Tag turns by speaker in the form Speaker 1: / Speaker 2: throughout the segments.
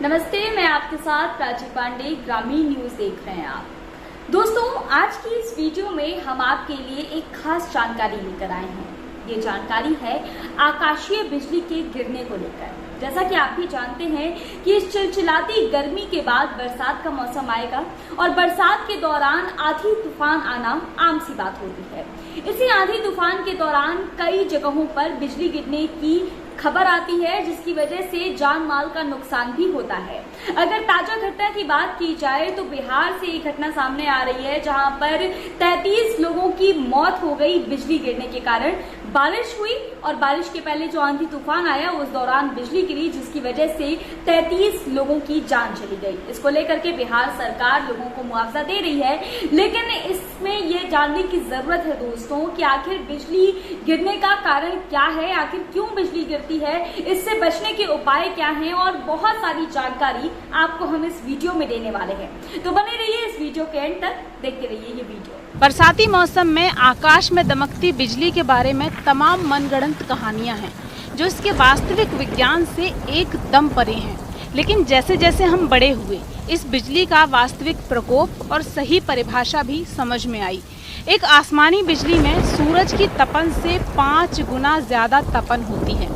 Speaker 1: नमस्ते, मैं आपके साथ प्राची पांडे, ग्रामीण न्यूज देख रहे हैं आप। दोस्तों, आज की इस वीडियो में हम आपके लिए एक खास जानकारी लेकर आए हैं। ये जानकारी है आकाशीय बिजली के गिरने को लेकर। जैसा कि आप भी जानते हैं कि इस चिलचिलाती गर्मी के बाद बरसात का मौसम आएगा और बरसात के दौरान आंधी तूफान आना आम सी बात होती है। इसी आंधी तूफान के दौरान कई जगहों पर बिजली गिरने की खबर आती है, जिसकी वजह से जान माल का नुकसान भी होता है। अगर ताजा घटना की बात की जाए तो बिहार से एक घटना सामने आ रही है, जहां पर 33 लोगों की मौत हो गई बिजली गिरने के कारण। बारिश हुई और बारिश के पहले जो आंधी तूफान आया उस दौरान बिजली गिरी, जिसकी वजह से 33 लोगों की जान चली गई। इसको लेकर के बिहार सरकार लोगों को मुआवजा दे रही है, लेकिन इसमें ये जानने की जरूरत है दोस्तों कि आखिर बिजली गिरने का कारण क्या है, आखिर क्यों बिजली गिरती है, इससे बचने के उपाय क्या हैं, और बहुत सारी जानकारी आपको हम इस वीडियो में देने वाले हैं। तो बने रहिए इस वीडियो के एंड तक, देखते रहिए ये वीडियो।
Speaker 2: बरसाती मौसम में आकाश में दमकती बिजली के बारे में तमाम मनगढ़ंत कहानियां हैं, जो इसके वास्तविक विज्ञान से एकदम परे हैं। लेकिन जैसे जैसे हम बड़े हुए, इस बिजली का वास्तविक प्रकोप और सही परिभाषा भी समझ में आई। एक आसमानी बिजली में सूरज की तपन से 5 गुना ज्यादा तपन होती है।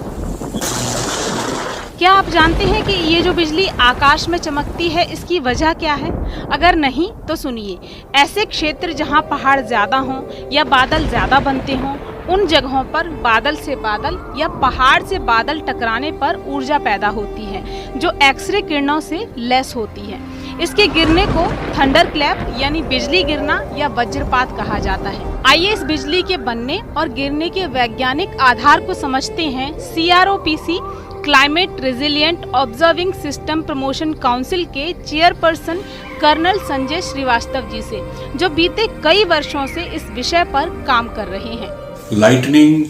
Speaker 2: क्या आप जानते हैं कि ये जो बिजली आकाश में चमकती है, इसकी वजह क्या है? अगर नहीं तो सुनिए। ऐसे क्षेत्र जहां पहाड़ ज्यादा हों या बादल ज्यादा बनते हों, उन जगहों पर बादल से बादल या पहाड़ से बादल टकराने पर ऊर्जा पैदा होती है, जो एक्सरे किरणों से लैस होती है। इसके गिरने को थंडर क्लैप यानी बिजली गिरना या वज्रपात कहा जाता है। आइए इस बिजली के बनने और गिरने के वैज्ञानिक आधार को समझते हैं CROPC climate resilient observing system promotion council के चेयरपर्सन कर्नल संजय श्रीवास्तव जी से, जो बीते कई वर्षों से इस विषय पर काम कर रहे हैं।
Speaker 3: लाइटनिंग,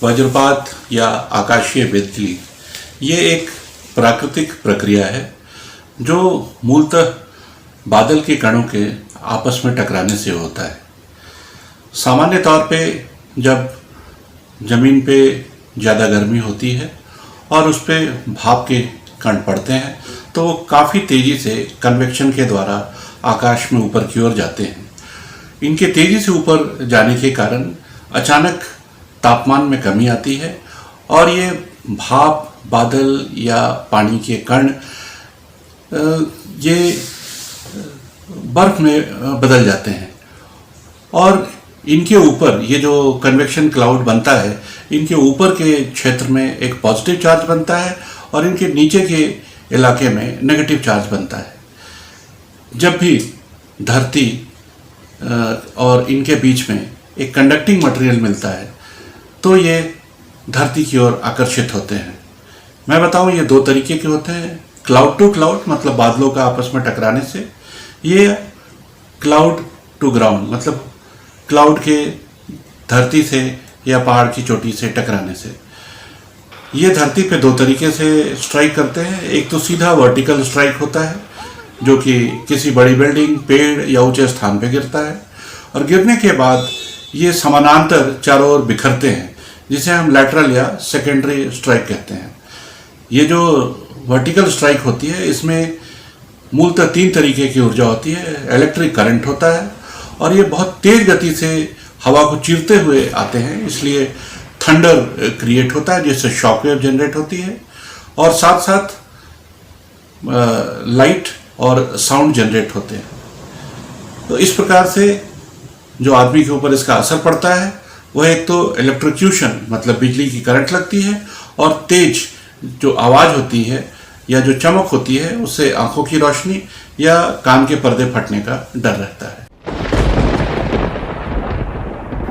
Speaker 3: वज्रपात या आकाशीय बिजली ये एक प्राकृतिक प्रक्रिया है जो मूलतः बादल के कणों के आपस में टकराने से होता है। सामान्य तौर पे जब जमीन पे ज़्यादा गर्मी होती है और उस पे भाप के कण पड़ते हैं तो वो काफ़ी तेज़ी से कन्वेक्शन के द्वारा आकाश में ऊपर की ओर जाते हैं। इनके तेज़ी से ऊपर जाने के कारण अचानक तापमान में कमी आती है और ये भाप, बादल या पानी के कण ये बर्फ में बदल जाते हैं और इनके ऊपर ये जो कन्वेक्शन क्लाउड बनता है, इनके ऊपर के क्षेत्र में एक पॉजिटिव चार्ज बनता है और इनके नीचे के इलाके में नेगेटिव चार्ज बनता है। जब भी धरती और इनके बीच में एक कंडक्टिंग मटेरियल मिलता है तो ये धरती की ओर आकर्षित होते हैं। मैं बताऊं, ये 2 तरीके के होते हैं। क्लाउड टू क्लाउड मतलब बादलों का आपस में टकराने से, ये क्लाउड टू ग्राउंड मतलब क्लाउड के धरती से या पहाड़ की चोटी से टकराने से। ये धरती पे 2 तरीके से स्ट्राइक करते हैं। एक तो सीधा वर्टिकल स्ट्राइक होता है, जो कि किसी बड़ी बिल्डिंग, पेड़ या ऊंचे स्थान पे गिरता है, और गिरने के बाद ये समानांतर चारों ओर बिखरते हैं, जिसे हम लैटरल या सेकेंडरी स्ट्राइक कहते हैं। ये जो वर्टिकल स्ट्राइक होती है, इसमें मूलतः 3 तरीके की ऊर्जा होती है। इलेक्ट्रिक करंट होता है और ये बहुत तेज गति से हवा को चीरते हुए आते हैं, इसलिए थंडर क्रिएट होता है, जिससे शॉक वेव जनरेट होती है, और साथ साथ लाइट और साउंड जनरेट होते हैं। तो इस प्रकार से जो आदमी के ऊपर इसका असर पड़ता है वह एक तो इलेक्ट्रोक्यूशन मतलब बिजली की करंट लगती है, और तेज जो आवाज़ होती है या जो चमक होती है उससे आंखों की रोशनी या कान के पर्दे फटने का डर रहता है।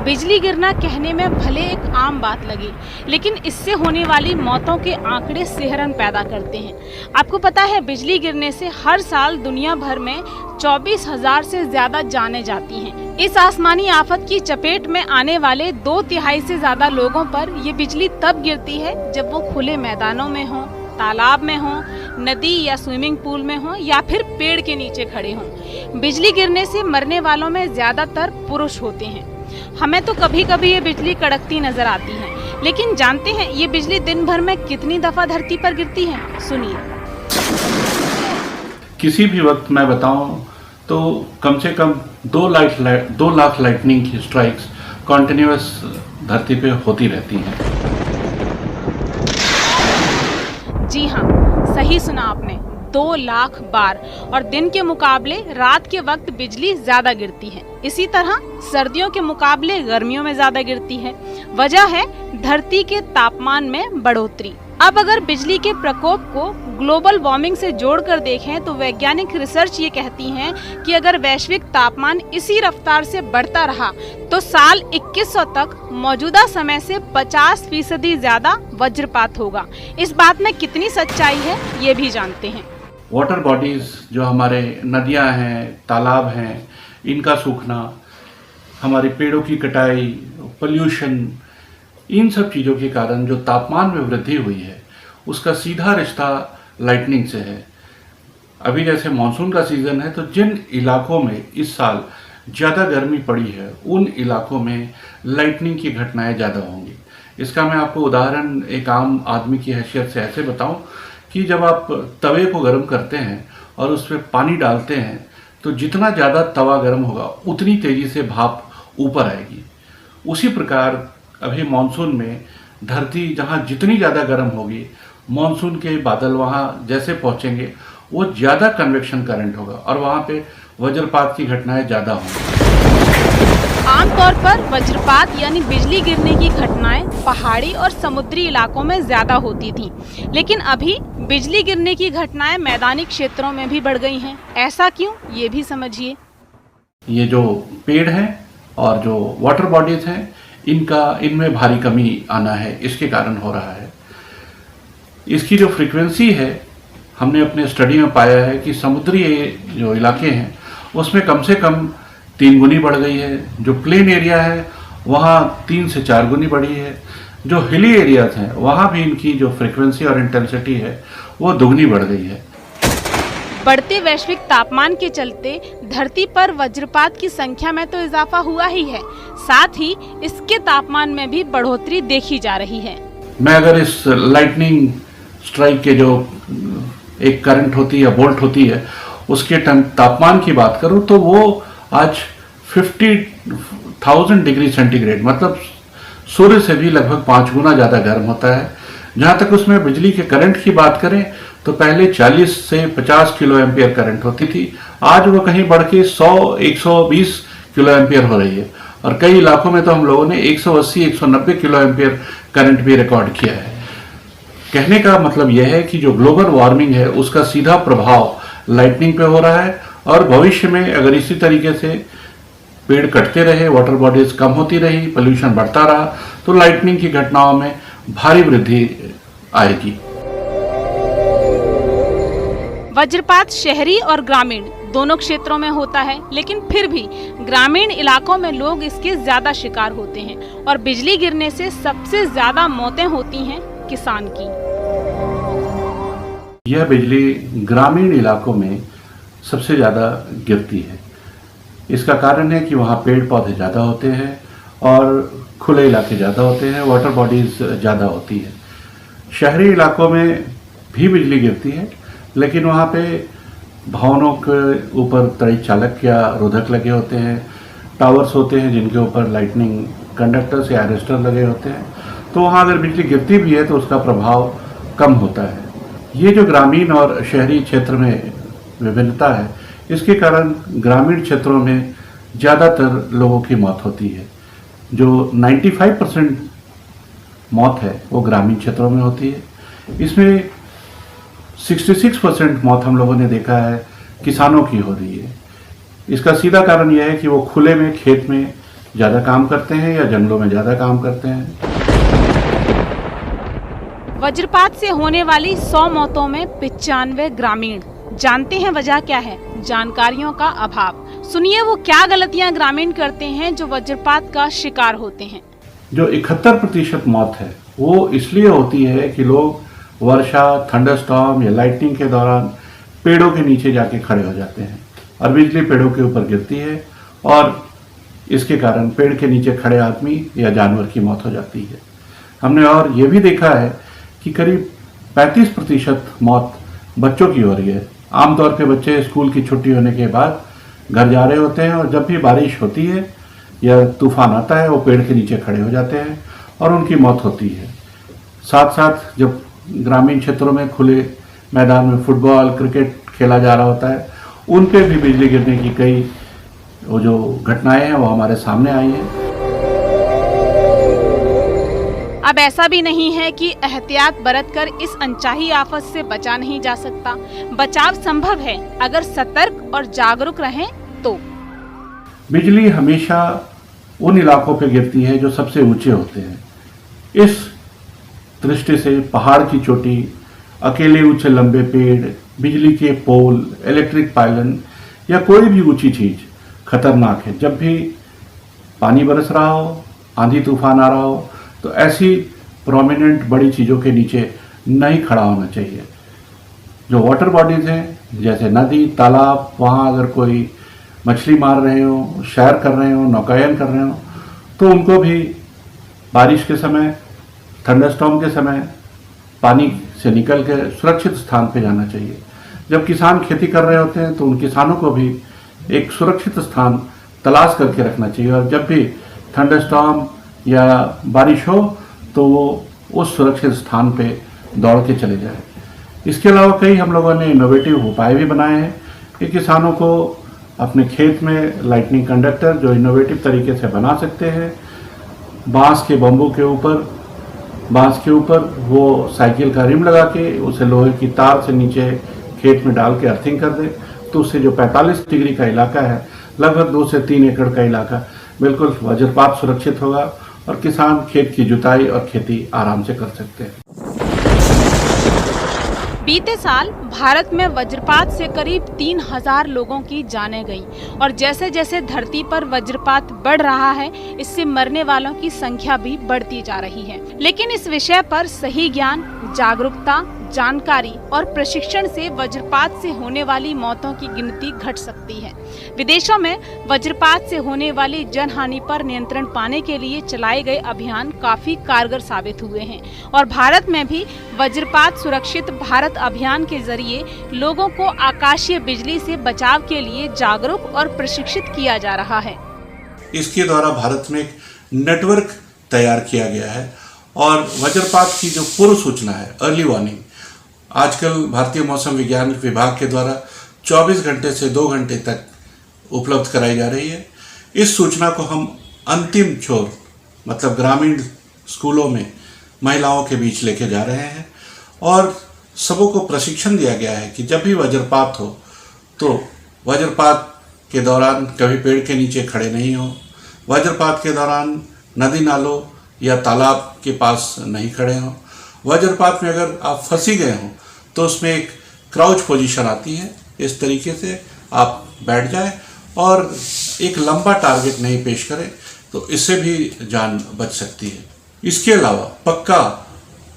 Speaker 2: बिजली गिरना कहने में भले एक आम बात लगे, लेकिन इससे होने वाली मौतों के आंकड़े सिहरन पैदा करते हैं। आपको पता है, बिजली गिरने से हर साल दुनिया भर में 24,000 से ज्यादा जानें जाती हैं। इस आसमानी आफत की चपेट में आने वाले 2/3 से ज्यादा लोगों पर ये बिजली तब गिरती है जब वो खुले मैदानों में हों, तालाब में हों, नदी या स्विमिंग पूल में हों, या फिर पेड़ के नीचे खड़े हों। बिजली गिरने से मरने वालों में ज्यादातर पुरुष होते हैं। हमें तो कभी कभी ये बिजली कड़कती नजर आती है, लेकिन जानते हैं ये बिजली दिन भर में कितनी दफा धरती पर गिरती है? सुनिए।
Speaker 3: किसी भी वक्त मैं बताऊं तो कम से कम 2 लाख लाइटनिंग की स्ट्राइक्स कॉन्टिन्यूस धरती पे होती रहती हैं।
Speaker 2: जी हाँ, सही सुना आपने, 2 लाख बार। और दिन के मुकाबले रात के वक्त बिजली ज्यादा गिरती है। इसी तरह सर्दियों के मुकाबले गर्मियों में ज्यादा गिरती है। वजह है धरती के तापमान में बढ़ोतरी। अब अगर बिजली के प्रकोप को ग्लोबल वार्मिंग से जोड़कर देखें तो वैज्ञानिक रिसर्च ये कहती हैं कि अगर वैश्विक तापमान इसी रफ्तार से बढ़ता रहा तो साल 2100 तक मौजूदा समय से 50% ज्यादा वज्रपात होगा। इस बात में कितनी सच्चाई है ये भी जानते हैं।
Speaker 3: वाटर बॉडीज जो हमारे नदियां हैं, तालाब हैं, इनका सूखना, हमारे पेड़ों की कटाई, पोल्यूशन, इन सब चीज़ों के कारण जो तापमान में वृद्धि हुई है उसका सीधा रिश्ता लाइटनिंग से है। अभी जैसे मानसून का सीज़न है तो जिन इलाकों में इस साल ज़्यादा गर्मी पड़ी है उन इलाकों में लाइटनिंग की घटनाएं ज़्यादा होंगी। इसका मैं आपको उदाहरण एक आम आदमी की हैसियत से ऐसे बताऊं कि जब आप तवे को गर्म करते हैं और उस पर पानी डालते हैं तो जितना ज़्यादा तवा गर्म होगा उतनी तेज़ी से भाप ऊपर आएगी। उसी प्रकार अभी मानसून में धरती जहाँ जितनी ज़्यादा गर्म होगी, मानसून के बादल वहाँ जैसे पहुँचेंगे वो ज़्यादा कन्वेक्शन करंट होगा और वहाँ पे वज्रपात की घटनाएं ज़्यादा होंगी।
Speaker 2: आमतौर पर वज्रपात यानी बिजली गिरने की घटनाएं पहाड़ी और समुद्री इलाकों में ज्यादा होती थी, लेकिन अभी बिजली गिरने की घटनाएं मैदानी क्षेत्रों में भी बढ़ गई हैं। ऐसा क्यों, ये भी समझिए।
Speaker 3: ये जो पेड़ हैं और जो वाटर बॉडीज हैं इनमें भारी कमी आना है, इसके कारण हो रहा है। इसकी जो फ्रीक्वेंसी है हमने अपने स्टडी में पाया है कि समुद्री जो इलाके हैं उसमें कम से कम 3 गुनी बढ़ गई है। जो प्लेन एरिया है वहाँ 3 से 4 गुनी बढ़ी है। जो हिली एरियाज हैं वहाँ भी इनकी जो फ्रीक्वेंसी और इंटेंसिटी है वो दुगनी बढ़ गई है।
Speaker 2: बढ़ते वैश्विक तापमान के चलते धरती पर वज्रपात की संख्या में तो इजाफा हुआ ही है, साथ ही इसके तापमान में भी बढ़ोतरी देखी जा रही है। मैं
Speaker 3: अगर इस लाइटनिंग स्ट्राइक के जो एक करंट होती है, बोल्ट होती है, उसके तापमान की बात करूं तो वो आज 50,000 डिग्री सेंटीग्रेड मतलब सूर्य से भी लगभग 5 गुना ज़्यादा गर्म होता है। जहाँ तक उसमें बिजली के करंट की बात करें तो पहले 40 से 50 किलो एम्पियर करंट होती थी, आज वो कहीं बढ़ के 100-120 किलो एम्पियर हो रही है और कई इलाकों में तो हम लोगों ने 180-190 किलो एम्पियर करंट भी रिकॉर्ड किया है। कहने का मतलब यह है कि जो ग्लोबल वार्मिंग है उसका सीधा प्रभाव लाइटनिंग पे हो रहा है और भविष्य में अगर इसी तरीके से पेड़ कटते रहे, वाटर बॉडीज कम होती रही, पोल्यूशन बढ़ता रहा तो लाइटनिंग की घटनाओं में भारी वृद्धि आएगी।
Speaker 2: वज्रपात शहरी और ग्रामीण दोनों क्षेत्रों में होता है, लेकिन फिर भी ग्रामीण इलाकों में लोग इसके ज्यादा शिकार होते हैं और बिजली गिरने से सबसे ज्यादा मौतें होती हैं किसान की।
Speaker 3: यह बिजली ग्रामीण इलाकों में सबसे ज़्यादा गिरती है। इसका कारण है कि वहाँ पेड़ पौधे ज़्यादा होते हैं और खुले इलाके ज़्यादा होते हैं, वाटर बॉडीज ज़्यादा होती है। शहरी इलाकों में भी बिजली गिरती है लेकिन वहाँ पे भवनों के ऊपर तड़ी चालक या रोधक लगे होते हैं, टावर्स होते हैं जिनके ऊपर लाइटनिंग कंडक्टर्स या अरेस्टर लगे होते हैं, तो वहाँ अगर बिजली गिरती भी है तो उसका प्रभाव कम होता है। ये जो ग्रामीण और शहरी क्षेत्र में विभिन्नता है इसके कारण ग्रामीण क्षेत्रों में ज़्यादातर लोगों की मौत होती है। जो 95% मौत है वो ग्रामीण क्षेत्रों में होती है। इसमें 66% मौत हम लोगों ने देखा है किसानों की हो रही है। इसका सीधा कारण यह है कि वो खुले में खेत में ज़्यादा काम करते हैं या जंगलों में ज़्यादा काम करते हैं।
Speaker 2: वज्रपात से होने वाली 100 मौतों में 95 ग्रामीण। जानते हैं वजह क्या है? जानकारियों का अभाव। सुनिए वो क्या गलतियां ग्रामीण करते हैं जो वज्रपात का शिकार होते हैं।
Speaker 3: जो 71% मौत है वो इसलिए होती है कि लोग वर्षा, थंडरस्टॉर्म या लाइटनिंग के दौरान पेड़ों के नीचे जाके खड़े हो जाते हैं और बिजली पेड़ों के ऊपर गिरती है और इसके कारण पेड़ के नीचे खड़े आदमी या जानवर की मौत हो जाती है। हमने और ये भी देखा है कि करीब 35% मौत बच्चों की हो रही है आमतौर पे बच्चे स्कूल की छुट्टी होने के बाद घर जा रहे होते हैं और जब भी बारिश होती है या तूफान आता है वो पेड़ के नीचे खड़े हो जाते हैं और उनकी मौत होती है। साथ साथ जब ग्रामीण क्षेत्रों में खुले मैदान में फुटबॉल क्रिकेट खेला जा रहा होता है उन पे भी बिजली गिरने की कई वो जो घटनाएं हैं वो हमारे सामने आई हैं।
Speaker 2: अब ऐसा भी नहीं है कि एहतियात बरतकर इस अनचाही आफत से बचा नहीं जा सकता। बचाव संभव है अगर सतर्क और जागरूक रहें तो।
Speaker 3: बिजली हमेशा उन इलाकों पे गिरती है जो सबसे ऊंचे होते हैं। इस दृष्टि से पहाड़ की चोटी, अकेले ऊंचे लंबे पेड़, बिजली के पोल, इलेक्ट्रिक पाइलन या कोई भी ऊंची चीज खतरनाक है। जब भी पानी बरस रहा हो, आंधी तूफान आ रहा हो तो ऐसी प्रोमिनेंट बड़ी चीज़ों के नीचे नहीं खड़ा होना चाहिए। जो वाटर बॉडीज़ हैं जैसे नदी, तालाब, वहाँ अगर कोई मछली मार रहे हो, सैर कर रहे हो, नौकायन कर रहे हो तो उनको भी बारिश के समय, थंडरस्टॉर्म के समय पानी से निकल के सुरक्षित स्थान पे जाना चाहिए। जब किसान खेती कर रहे होते हैं तो उन किसानों को भी एक सुरक्षित स्थान तलाश करके रखना चाहिए और जब भी थंडरस्टॉर्म या बारिश हो तो वो उस सुरक्षित स्थान पे दौड़ के चले जाए। इसके अलावा कई हम लोगों ने इनोवेटिव उपाय भी बनाए हैं कि किसानों को अपने खेत में लाइटनिंग कंडक्टर जो इनोवेटिव तरीके से बना सकते हैं, बांस के बम्बू के ऊपर वो साइकिल का रिम लगा के उसे लोहे की तार से नीचे खेत में डाल के अर्थिंग कर दे तो उससे जो 45 डिग्री का इलाका है, लगभग 2 से 3 एकड़ का इलाका बिल्कुल वज्रपात सुरक्षित होगा और किसान खेत की जुताई और खेती आराम से कर सकते हैं।
Speaker 2: बीते साल भारत में वज्रपात से करीब 3000 लोगों की जानें गई और जैसे जैसे धरती पर वज्रपात बढ़ रहा है इससे मरने वालों की संख्या भी बढ़ती जा रही है। लेकिन इस विषय पर सही ज्ञान, जागरूकता, जानकारी और प्रशिक्षण से वज्रपात से होने वाली मौतों की गिनती घट सकती है। विदेशों में वज्रपात से होने वाली जनहानि पर नियंत्रण पाने के लिए चलाए गए अभियान काफी कारगर साबित हुए हैं और भारत में भी वज्रपात सुरक्षित भारत अभियान के जरिए लोगों को आकाशीय बिजली से बचाव के लिए जागरूक और प्रशिक्षित किया जा रहा है।
Speaker 3: इसके द्वारा भारत में एक नेटवर्क तैयार किया गया है और वज्रपात की जो पूर्व सूचना है, अर्ली वार्निंग, आजकल भारतीय मौसम विज्ञान विभाग के द्वारा 24 घंटे से 2 घंटे तक उपलब्ध कराई जा रही है। इस सूचना को हम अंतिम छोर मतलब ग्रामीण स्कूलों में महिलाओं के बीच लेके जा रहे हैं और सबों को प्रशिक्षण दिया गया है कि जब भी वज्रपात हो तो वज्रपात के दौरान कभी पेड़ के नीचे खड़े नहीं हो, वज्रपात के दौरान नदी नालों या तालाब के पास नहीं खड़े हों, वज्रपात में अगर आप फंसी गए हों तो उसमें एक क्राउच पोजीशन आती है, इस तरीके से आप बैठ जाएं और एक लंबा टारगेट नहीं पेश करें तो इससे भी जान बच सकती है। इसके अलावा पक्का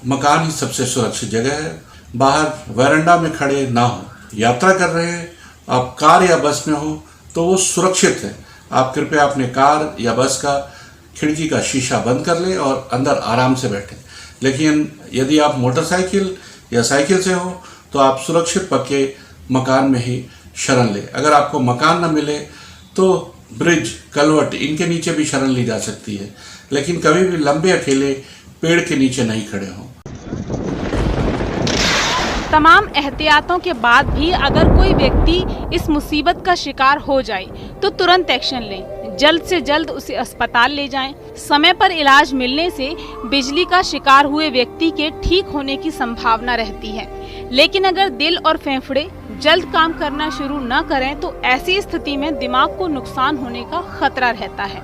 Speaker 3: मकान ही सबसे सुरक्षित जगह है। बाहर वैरांडा में खड़े ना हो, यात्रा कर रहे हैं आप कार या बस में हो तो वो सुरक्षित है। आप कृपया अपने कार या बस का खिड़की का शीशा बंद कर लें और अंदर आराम से बैठें। लेकिन यदि आप मोटरसाइकिल या साइकिल से हो तो आप सुरक्षित पक्के मकान में ही शरण लें। अगर आपको मकान न मिले तो ब्रिज, कलवट, इनके नीचे भी शरण ली जा सकती है, लेकिन कभी भी लंबे अकेले पेड़ के नीचे नहीं खड़े हों।
Speaker 2: तमाम एहतियातों के बाद भी अगर कोई व्यक्ति इस मुसीबत का शिकार हो जाए तो तुरंत एक्शन लें, जल्द से जल्द उसे अस्पताल ले जाएं। समय पर इलाज मिलने से बिजली का शिकार हुए व्यक्ति के ठीक होने की संभावना रहती है। लेकिन अगर दिल और फेफड़े जल्द काम करना शुरू न करें तो ऐसी स्थिति में दिमाग को नुकसान होने का खतरा रहता है।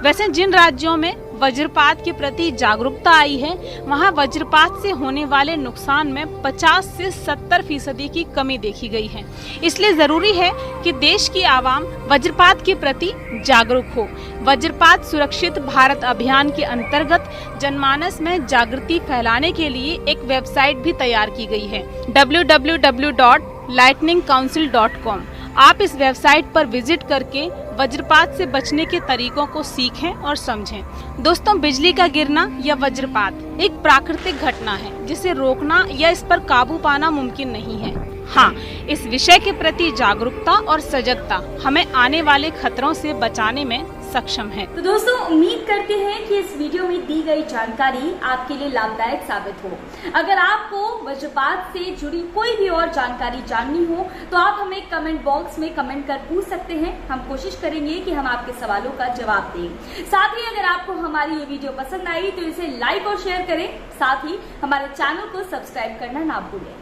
Speaker 2: वैसे जिन राज्यों में वज्रपात के प्रति जागरूकता आई है वहां वज्रपात से होने वाले नुकसान में 50 से 70% की कमी देखी गई है। इसलिए जरूरी है कि देश की आवाम वज्रपात के प्रति जागरूक हो। वज्रपात सुरक्षित भारत अभियान के अंतर्गत जनमानस में जागृति फैलाने के लिए एक वेबसाइट भी तैयार की गई है www.lightningcouncil.com। आप इस वेबसाइट पर विजिट करके वज्रपात से बचने के तरीकों को सीखें और समझें। दोस्तों, बिजली का गिरना या वज्रपात एक प्राकृतिक घटना है जिसे रोकना या इस पर काबू पाना मुमकिन नहीं है। हाँ, इस विषय के प्रति जागरूकता और सजगता हमें आने वाले खतरों से बचाने में सक्षम है।
Speaker 1: तो दोस्तों, उम्मीद करते हैं कि इस वीडियो में दी गई जानकारी आपके लिए लाभदायक साबित हो। अगर आपको वज्रपात से जुड़ी कोई भी और जानकारी जाननी हो तो आप हमें कमेंट बॉक्स में कमेंट कर पूछ सकते हैं। हम कोशिश करेंगे कि हम आपके सवालों का जवाब दें। साथ ही अगर आपको हमारी ये वीडियो पसंद आई तो इसे लाइक और शेयर करें। साथ ही हमारे चैनल को सब्सक्राइब करना ना भूलें।